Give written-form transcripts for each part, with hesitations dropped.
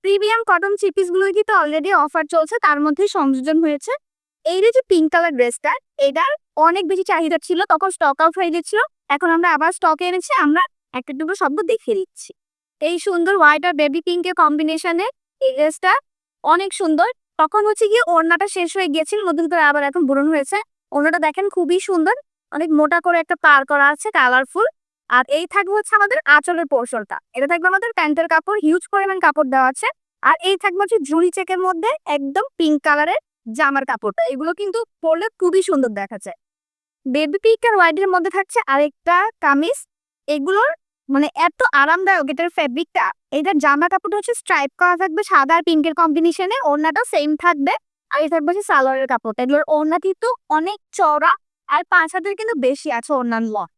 Premium cotton three piece গুলো কিন্তু already offer চলছে, তার মধ্যে সংযোজন হয়েছে এই যে পিঙ্ক কালার ড্রেসটা। এটার অনেক বেশি চাহিদা ছিল, তখন স্টক আউট হয়ে গেছিল। এখন আমরা আবার স্টকে এনেছি, আমরা একটা দুটো শব্দ দেখিয়ে দিচ্ছি। এই সুন্দর হোয়াইট আর বেবি পিঙ্কের কম্বিনেশনে এই ড্রেসটা অনেক সুন্দর। তখন হচ্ছে গিয়ে ওড়নাটা শেষ হয়ে গিয়েছিল, নতুন করে আবার এখন পূরণ হয়েছে। ওড়নাটা দেখেন খুবই সুন্দর, অনেক মোটা করে একটা পার করা আছে, কালারফুল। আর এই থাকবে হচ্ছে আমাদের আঁচলের পোর্শনটা, এটা থাকবে আমাদের প্যান্টের কাপড়, হিউজ পরিমাণ কাপড় দেওয়া আছে। আর এই থাকবে হচ্ছে জুড়ি চেকের মধ্যে একদম পিঙ্ক কালারের জামার কাপড়টা। এগুলো কিন্তু পরলে খুবই সুন্দর দেখা যায়। বেবি পিঙ্ক আর হোয়াইটের মধ্যে থাকছে আরেকটা কামিজ। এগুলোর মানে এত আরামদায়ক এটার ফেব্রিকটা। এটার জামা কাপড়টা হচ্ছে স্ট্রাইপ করা থাকবে সাদা আর পিঙ্কের কম্বিনেশনে, ওড়নাটাও সেম থাকবে। আর এই থাকবে হচ্ছে সালোয়ারের কাপড়টা। এগুলোর ওড়না কিন্তু অনেক চওড়া, আর 5 হাতের কিন্তু বেশি আছে ওড়নার লং।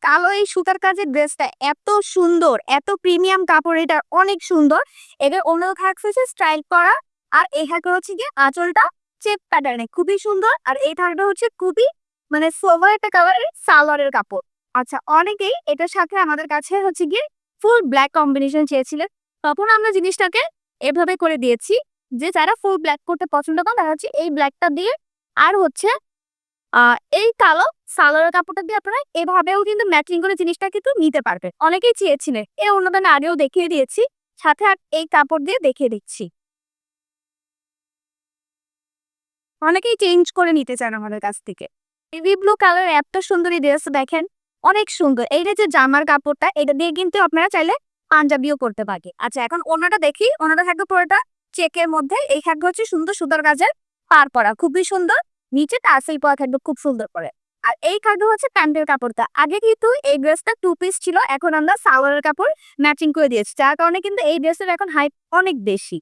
কালো এই সুতার কাজের ড্রেসটা এত সুন্দর, এত প্রিমিয়াম কাপড়, এটা অনেক সুন্দর। এদের অন্য থাকছে স্টাইল করা, আর এই থাকে হচ্ছে কি আঁচলটা চেক প্যাটার্নে খুবই সুন্দর। আর এই থাকটা হচ্ছে খুবই মানে সোভার একটা কালারের সালোয়ারের কাপড়। আচ্ছা, অনেকেই এটার সাথে আমাদের কাছে হচ্ছে গিয়ে ফুল ব্ল্যাক কম্বিনেশন চেয়েছিলেন, তখন আমরা জিনিসটাকে এভাবে করে দিয়েছি যে যারা ফুল ব্ল্যাক করতে পছন্দ করেন তারা হচ্ছে এই ব্ল্যাকটা দিয়ে, আর হচ্ছে এই কালো সালোয়ারের কাপড়টা দিয়ে আপনারা এভাবেও কিন্তু ম্যাচিং করে জিনিসটা কিন্তু নিতে পারবেন। অনেকেই চেয়েছিলেন, এই অন্যদানে আগেও দেখিয়ে দিয়েছি, সাথে আর এই কাপড় দিয়ে দেখিয়ে দিচ্ছি। অনেকেই চেঞ্জ করে নিতে চান আমাদের কাছ থেকে। নেভি ব্লু কালার এত সুন্দর এই ড্রেস দেখেন, অনেক সুন্দর। এইটা যে জামার কাপড়টা, এটা দিয়ে কিন্তু আপনারা চাইলে পাঞ্জাবিও করতে পারে। আচ্ছা, এখন ওনাটা দেখি। ওনাটা থাকবে পুরোটা চেকের মধ্যে, এই থাকবে হচ্ছে সুন্দর সুতার কাজের পার করা, খুবই সুন্দর। নিচে টার্সেল পরা থাকবে খুব সুন্দর করে। আর এই থাকবে হচ্ছে প্যান্টের কাপড়টা। আগে কিন্তু এই ড্রেসটা টু পিস ছিল, এখন আমরা সালোয়ারের কাপড় ম্যাচিং করে দিয়েছি, যার কারণে কিন্তু এই ড্রেসের এখন হাইপ অনেক বেশি।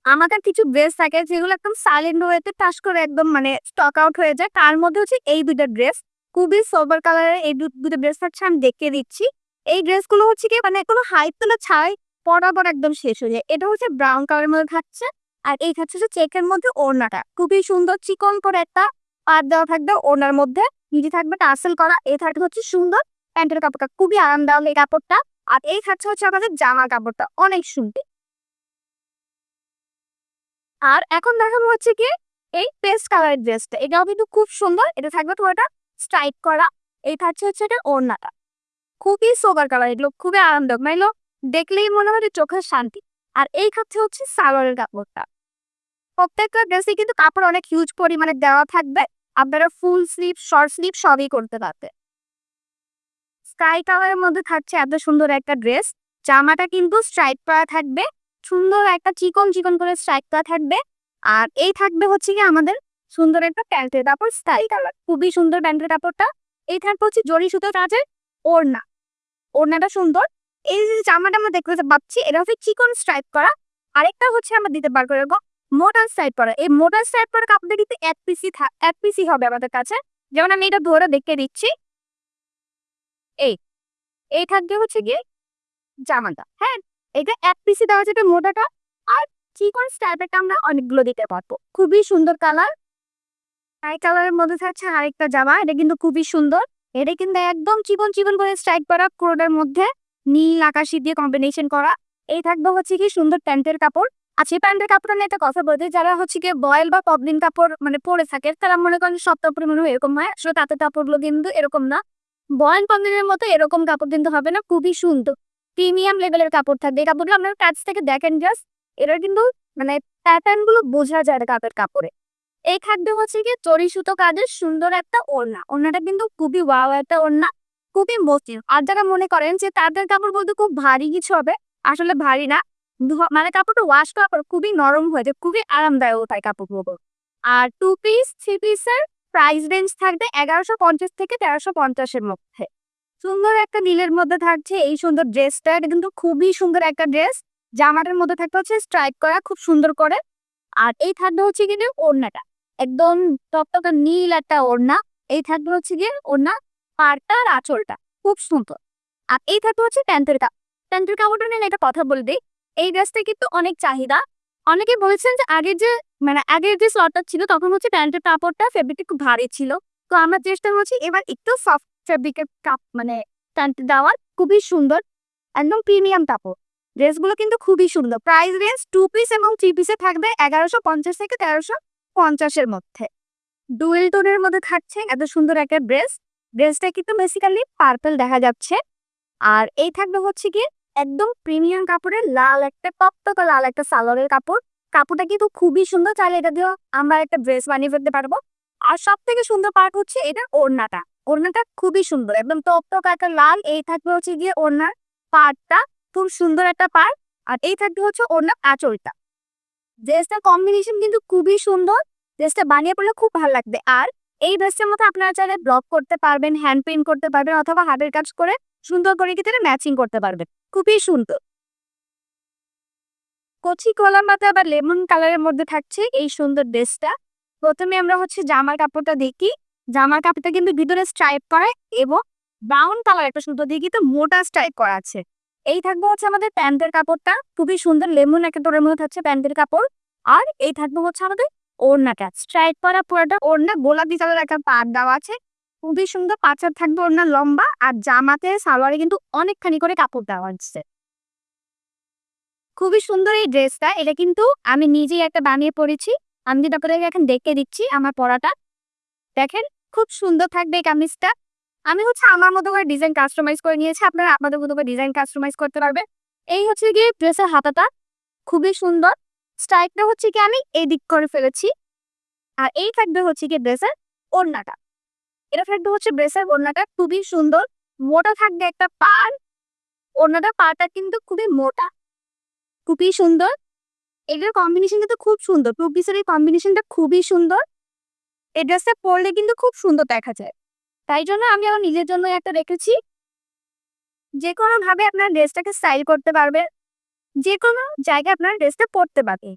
আমাদের কিছু ড্রেস থাকে যেগুলো একদম সাইলেন্ট ওয়েতে টাস করে একদম মানে স্টক আউট হয়ে যায়, তার মধ্যে হচ্ছে এই দুইটা ড্রেস খুবই সোবার কালারের। এই দুটো ড্রেস হচ্ছে আমি দেখিয়ে দিচ্ছি। এই ড্রেসগুলো হচ্ছে কি মানে কোনো হাইপ তোলা ছাড়াই পরাপর একদম শেষ হয়ে যায়। এটা হচ্ছে ব্রাউন কালারের মধ্যে থাকছে, আর এই থাকছে হচ্ছে চেকের মধ্যে ওড়নাটা খুবই সুন্দর চিকন করে একটা পাত দেওয়া থাকবে ওড়নার মধ্যে, নিচে থাকবে টাসেল করা। এই থাকবে হচ্ছে সুন্দর প্যান্টের কাপড়টা, খুবই আরামদায়ক এই কাপড়টা। আর এই থাকছে হচ্ছে আমাদের জামার কাপড়টা, অনেক সুন্দর। আর এখন দেখাবো হচ্ছে কি এই পেস্ট কালারের ড্রেসটা, এটাও কিন্তু খুব সুন্দর। এটা থাকবে পুরোটা স্ট্রাইপ করা। এই থাকছে হচ্ছে এটা ওড়নাটা, খুবই সোবার কালার, এগুলো খুবই আরামদায়ক, মানে এগুলো দেখলেই মনে হয় যে চোখের শান্তি। আর এই খাচ্ছে হচ্ছে সালোয়ারের কাপড়টা। প্রত্যেকটা ড্রেসে কিন্তু কাপড় অনেক হিউজ পরিমাণে দেওয়া থাকবে, আপনারা ফুল স্লিভ শর্ট স্লিভ সবই করতে পারবে। স্কাই কালারের মধ্যে থাকছে এত সুন্দর একটা ড্রেস। জামাটা কিন্তু স্ট্রাইপ করা থাকবে, সুন্দর একটা চিকন চিকন করে স্ট্রাইপ করা থাকবে। আর এই থাকবে হচ্ছে কি আমাদের সুন্দর একটা প্যান্টের কাপড়, স্কাই কালার, খুবই সুন্দর প্যান্টের কাপড়টা। এই থাকবে হচ্ছে জরি সুতো কাজের ওড়না, ওড়নাটা সুন্দর। এই যে জামাটা আমরা দেখতে পাচ্ছি, এটা হচ্ছে চিকন স্ট্রাইপ করা। আরেকটা হচ্ছে আমরা দিতে পারবো এরকম মোটা স্ট্রাইপ করা। এই মোটা স্ট্রাইপ করা কাপড়টা কিন্তু এক পিসি হবে আমাদের কাছে। যেমন আমি এটা ধরে দেখে দিচ্ছি, এই এই থাকবে হচ্ছে গিয়ে জামাটা, হ্যাঁ। এটা এক পিসি দেওয়া যাবে মোটাটা। আর চিকন স্ট্রাইপেরটা আমরা অনেকগুলো দিতে পারবো, খুবই সুন্দর কালার। স্কাই কালারের মধ্যে থাকছে আরেকটা জামা, এটা কিন্তু খুবই সুন্দর। এটা কিন্তু একদম চিকন চিকন করে স্ট্রাইক করা, কোডের মধ্যে নীল আকাশি দিয়ে কম্বিনেশন করা। এই থাকবে হচ্ছে কি সুন্দর প্যান্টের কাপড়। আচ্ছা, এই প্যান্টের কাপড়টা নিয়ে একটা কথা বলতে, যারা হচ্ছে কি বয়েল বা পপলিন কাপড় মানে পরে থাকে, তারা মনে করেন সব কাপড় মনে হয় এরকম হয়, আসলে তাতে কাপড়গুলো কিন্তু এরকম না। বয়েল পপলিনের মতো এরকম কাপড় কিন্তু হবে না, খুবই সুন্দর প্রিমিয়াম লেভেলের কাপড় থাকবে। এই কাপড়গুলো আপনার কাছ থেকে দেখেন জাস্ট, এটা কিন্তু মানে প্যাটার্ন গুলো বোঝা যায় কাপের কাপড়ে। এই খাদ্য হচ্ছে গিয়ে জরি সুতো কাজের সুন্দর একটা ওড়না। ওড়নাটা কিন্তু খুবই ওয়াও একটা ওড়না, খুবই মসৃণ। আর যারা মনে করেন যে তাদের কাপড় বলতে খুব ভারী কিছু হবে, আসলে ভারী না। মানে কাপড়টা ওয়াশ করার পর খুবই নরম হয়ে যায়, খুবই আরামদায়ক তাই কাপড়গুলো। আর টু পিস থ্রি পিসের প্রাইস রেঞ্জ থাকবে 1150 থেকে 1350-এর মধ্যে। সুন্দর একটা নীলের মধ্যে থাকছে এই সুন্দর ড্রেসটা, এটা কিন্তু খুবই সুন্দর একটা ড্রেস। জামাটার মধ্যে থাকতে হচ্ছে স্ট্রাইপ করা খুব সুন্দর করে। আর এই থাকবে হচ্ছে কিন্তু ওড়নাটা একদম টকটকে নীল একটা ওড়না। এই থাকবে হচ্ছে গিয়ে ওড়না পাড়টা আর আঁচলটা খুব সুন্দর। আর এই থাকবে হচ্ছে প্যান্টের কাপড়টা নিয়ে একটা কথা বলে দিই, এই ড্রেসটা কিন্তু অনেক চাহিদা। অনেকে বলেছেন যে আগের যে স্লটটা ছিল তখন হচ্ছে প্যান্টের কাপড়টা ফেব্রিকটা খুব ভারী ছিল। তো আমরা চেষ্টা করছি এবার একটু সফট ফেব্রিকের কাপ মানে প্যান্ট দেওয়ার, খুবই সুন্দর একদম প্রিমিয়াম কাপড়। ড্রেসগুলো কিন্তু খুবই সুন্দর। প্রাইস রেঞ্জ 2 পিস এবং 3 পিসে থাকবে 1150 থেকে 1350 এর মধ্যে। ডুয়েল টোনের মধ্যে থাকছে এত সুন্দর একটা ড্রেস। ড্রেসটা কিন্তু বেসিক্যালি পার্পল দেখা যাচ্ছে। আর এই থাকবে হচ্ছে গিয়ে একদম প্রিমিয়াম কাপড়ের লাল একটা তকতকে লাল একটা সালোয়ারের কাপড়। কাপড়টা কিন্তু খুবই সুন্দর, চাইলে এটা দিয়েও আমরা একটা ড্রেস বানিয়ে ফেলতে পারবো। আর সব থেকে সুন্দর পার্ট হচ্ছে এটার ওড়নাটা। ওড়নাটা খুবই সুন্দর, একদম তকতকে একটা লাল। এই থাকবে হচ্ছে গিয়ে ওড়নার পার্টটা, খুব সুন্দর একটা পার্ট। আর এই থাকবে হচ্ছে ওড়নার আঁচলটা। ড্রেসটার কম্বিনেশন কিন্তু খুবই সুন্দর। ড্রেসটা বানিয়ে পড়লে খুব ভালো লাগবে। আর এই ড্রেসটার মধ্যে আপনারা চাইলে ব্লক করতে পারবেন, হ্যান্ড প্রিন্ট করতে পারবেন, অথবা হাতের কাজ করে সুন্দর করে কিন্তু ম্যাচিং করতে পারবেন। খুবই সুন্দর। কচি কলা পাতা বা লেমন কালারের মধ্যে থাকছে এই সুন্দর ড্রেসটা। প্রথমে আমরা হচ্ছে জামার কাপড়টা দেখি। জামার কাপড়টা কিন্তু ভিতরে স্ট্রাইপ করা এবং ব্রাউন কালার একটা সুতো দিয়ে কিন্তু মোটা স্ট্রাইপ করা আছে। এই থাকবে হচ্ছে আমাদের প্যান্টের কাপড়টা, খুবই সুন্দর লেমন একটা টোনের মধ্যে থাকছে প্যান্টের কাপড়। আর এই থাকবে হচ্ছে আমাদের ওড়নাটা, স্ট্রাইপ করা পুরোটা ওড়না, গোলাপি কালারের একটা পাড় দেওয়া আছে। খুবই সুন্দর পাঁচার থাকবে ওড়না লম্বা। আর জামাতে সালোয়ারে কিন্তু অনেকখানি করে কাপড় দেওয়া হচ্ছে। খুবই সুন্দর এই ড্রেসটা। এটা কিন্তু আমি নিজেই একটা বানিয়ে পরেছি। আমি যদি আপনাদেরকে এখন দেখে দিচ্ছি আমার পরাটা। দেখেন, খুব সুন্দর থাকবে এই কামিজটা। আমি হচ্ছে আমার মতো করে ডিজাইন কাস্টমাইজ করে নিয়েছি। আপনারা আপনাদের মতো করে ডিজাইন কাস্টমাইজ করতে পারবেন। এই হচ্ছে গিয়ে ড্রেসের হাতাটা, খুবই সুন্দর। স্টাইলটা হচ্ছে কি আমি এই দিক করে ফেলেছি। আর এই থাকবে হচ্ছে গিয়ে ড্রেসের ওড়নাটা। এটা থাকবে হচ্ছে ড্রেসের ওড়নাটা, খুবই সুন্দর। মোটা থাকবে একটা পাড়। ওড়নাটা পাড়টা কিন্তু খুবই মোটা, খুবই সুন্দর। এটার কম্বিনেশন কিন্তু খুব সুন্দর। টু পিসের এই কম্বিনেশনটা খুবই সুন্দর। এই ড্রেসটা পরলে কিন্তু খুব সুন্দর দেখা যায়। তাই জন্য আমি আমার নিজের জন্য একটা রেখেছি। যে কোনো ভাবে আপনার ড্রেসটাকে স্টাইল করতে পারবে, যে কোনো জায়গায় আপনার ড্রেসটা পরতে পারবে।